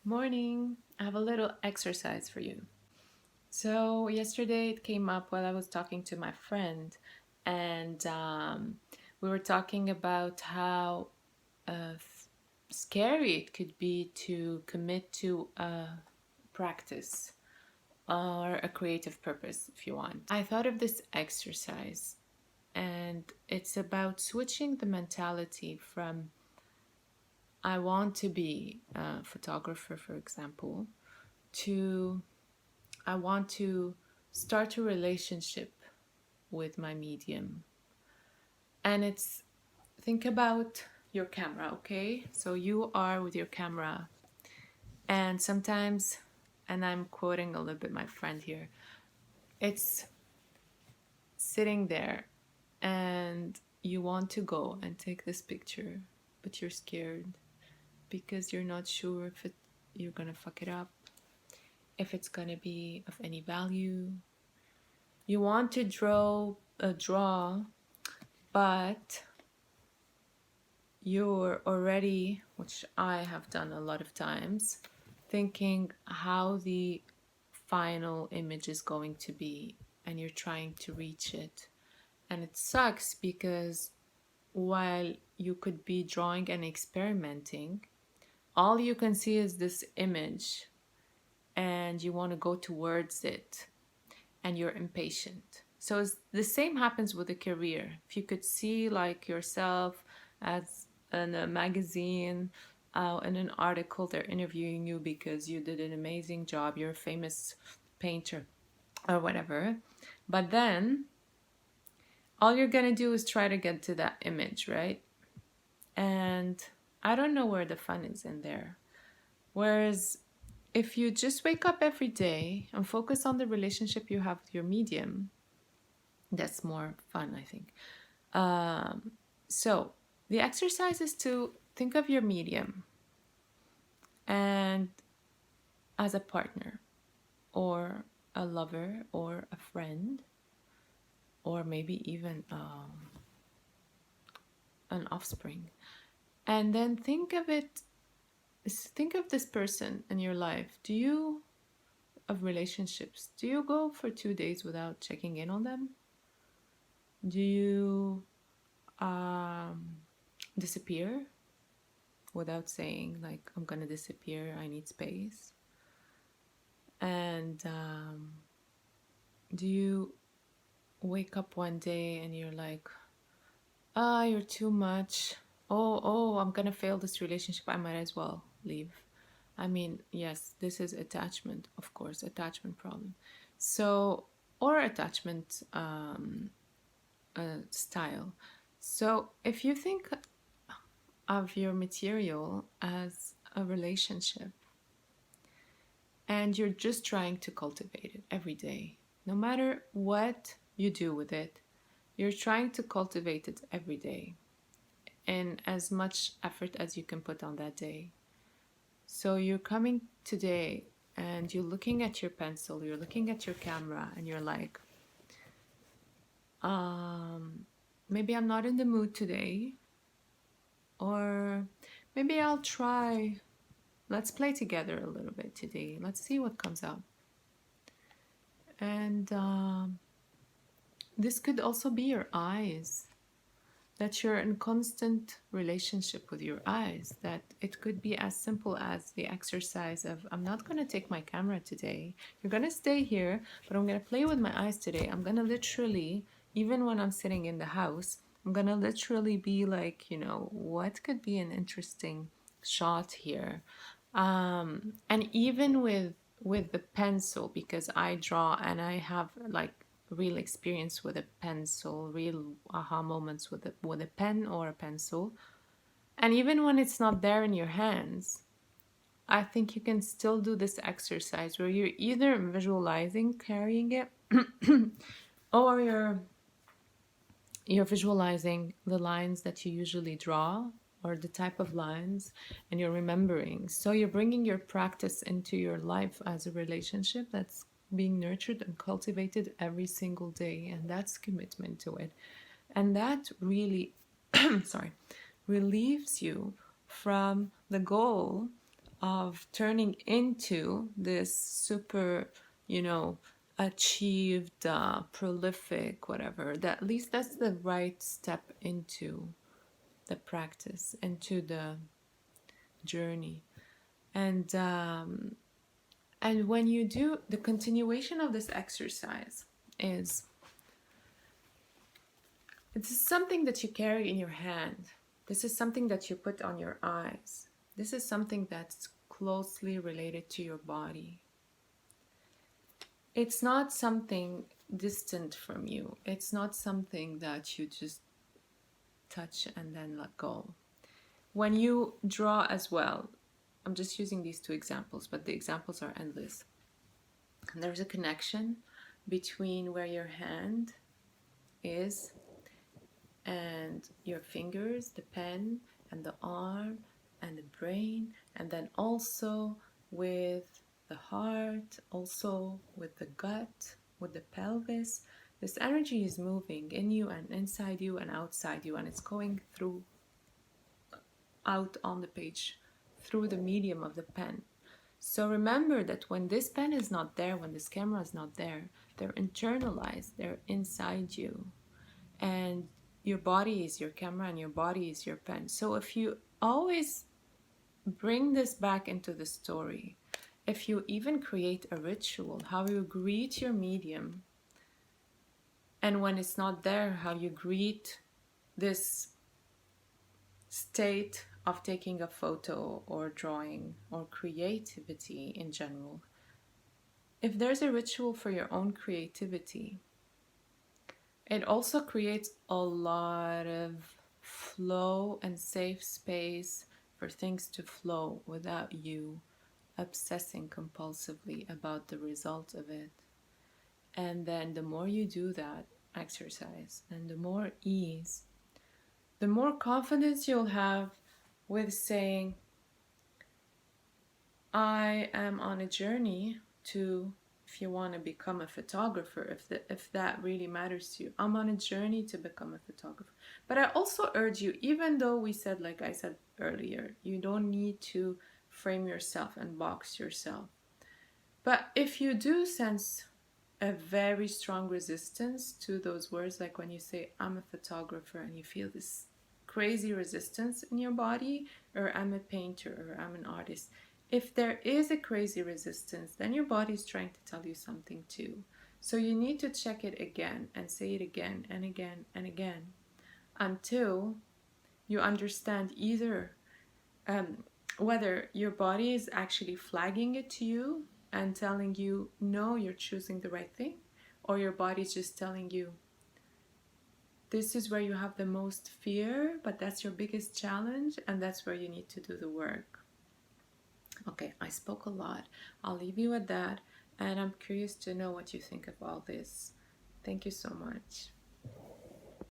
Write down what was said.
Morning. I have a little exercise for you. So, yesterday it came up while I was talking to my friend, and we were talking about how scary it could be to commit to a practice or a creative purpose, if you want. I thought of this exercise, and it's about switching the mentality from I want to be a photographer, for example, to I want to start a relationship with my medium. And it's think about your camera, okay? So you are with your camera, and sometimes, and I'm quoting a little bit my friend here, it's sitting there and you want to go and take this picture, but you're scared because you're not sure if you're gonna fuck it up, if it's gonna be of any value. You want to draw, but you're already, which I have done a lot of times, thinking how the final image is going to be, and you're trying to reach it. And it sucks because while you could be drawing and experimenting, all you can see is this image, and you want to go towards it, and you're impatient. So the same happens with a career. If you could see like yourself as in a magazine, in an article, they're interviewing you because you did an amazing job, you're a famous painter or whatever. But then all you're gonna do is try to get to that image, right? And I don't know where the fun is in there. Whereas if you just wake up every day and focus on the relationship you have with your medium, that's more fun, I think. So the exercise is to think of your medium and as a partner or a lover or a friend or maybe even an offspring. And then think of this person in your life. Of relationships, do you go for 2 days without checking in on them? Do you um, disappear without saying, like, I'm gonna disappear, I need space? And do you wake up one day and you're like, you're too much. Oh, I'm gonna fail this relationship. I might as well leave. I mean, yes, this is attachment, of course, attachment problem. So, or attachment style. So, if you think of your material as a relationship and you're just trying to cultivate it every day, no matter what you do with it, you're trying to cultivate it every day in as much effort as you can put on that day. So you're coming today and you're looking at your pencil, you're looking at your camera, and you're like, maybe I'm not in the mood today, or maybe I'll try. Let's play together a little bit today. Let's see what comes out. And this could also be your eyes, that you're in constant relationship with your eyes, that it could be as simple as the exercise of, I'm not going to take my camera today, you're going to stay here, but I'm going to play with my eyes today. I'm going to literally, even when I'm sitting in the house, I'm going to literally be like, what could be an interesting shot here? And even with the pencil, because I draw and I have like real experience with a pencil, real aha moments with a pen or a pencil. And even when it's not there in your hands, I think you can still do this exercise where you're either visualizing carrying it or you're visualizing the lines that you usually draw or the type of lines, and you're remembering. So you're bringing your practice into your life as a relationship that's being nurtured and cultivated every single day, and that's commitment to it. And that really sorry, relieves you from the goal of turning into this super, you know, achieved, prolific, whatever. That at least that's the right step into the practice, into the journey. And when you do the continuation of this exercise is this is something that you carry in your hand. This is something that you put on your eyes. This is something that's closely related to your body. It's not something distant from you. It's not something that you just touch and then let go. When you draw as well, I'm just using these two examples, but the examples are endless. And there's a connection between where your hand is and your fingers, the pen and the arm and the brain, and then also with the heart, also with the gut, with the pelvis. This energy is moving in you and inside you and outside you, and it's going through out on the page through the medium of the pen. So remember that when this pen is not there, when this camera is not there, they're internalized, they're inside you. And your body is your camera and your body is your pen. So if you always bring this back into the story, if you even create a ritual, how you greet your medium, and when it's not there, how you greet this state of taking a photo or drawing or creativity in general. If there's a ritual for your own creativity, it also creates a lot of flow and safe space for things to flow without you obsessing compulsively about the result of it. And then the more you do that exercise and the more ease, the more confidence you'll have with saying, I am on a journey to, if you want to become a photographer, if that really matters to you, I'm on a journey to become a photographer. But I also urge you, even though we said, like I said earlier, you don't need to frame yourself and box yourself. But if you do sense a very strong resistance to those words, like when you say, I'm a photographer, and you feel this crazy resistance in your body, or I'm a painter, or I'm an artist. If there is a crazy resistance, then your body is trying to tell you something too. So you need to check it again and say it again and again and again until you understand either whether your body is actually flagging it to you and telling you, no, you're choosing the right thing, or your body's just telling you, this is where you have the most fear, but that's your biggest challenge, and that's where you need to do the work. Okay, I spoke a lot. I'll leave you at that, and I'm curious to know what you think of all this. Thank you so much.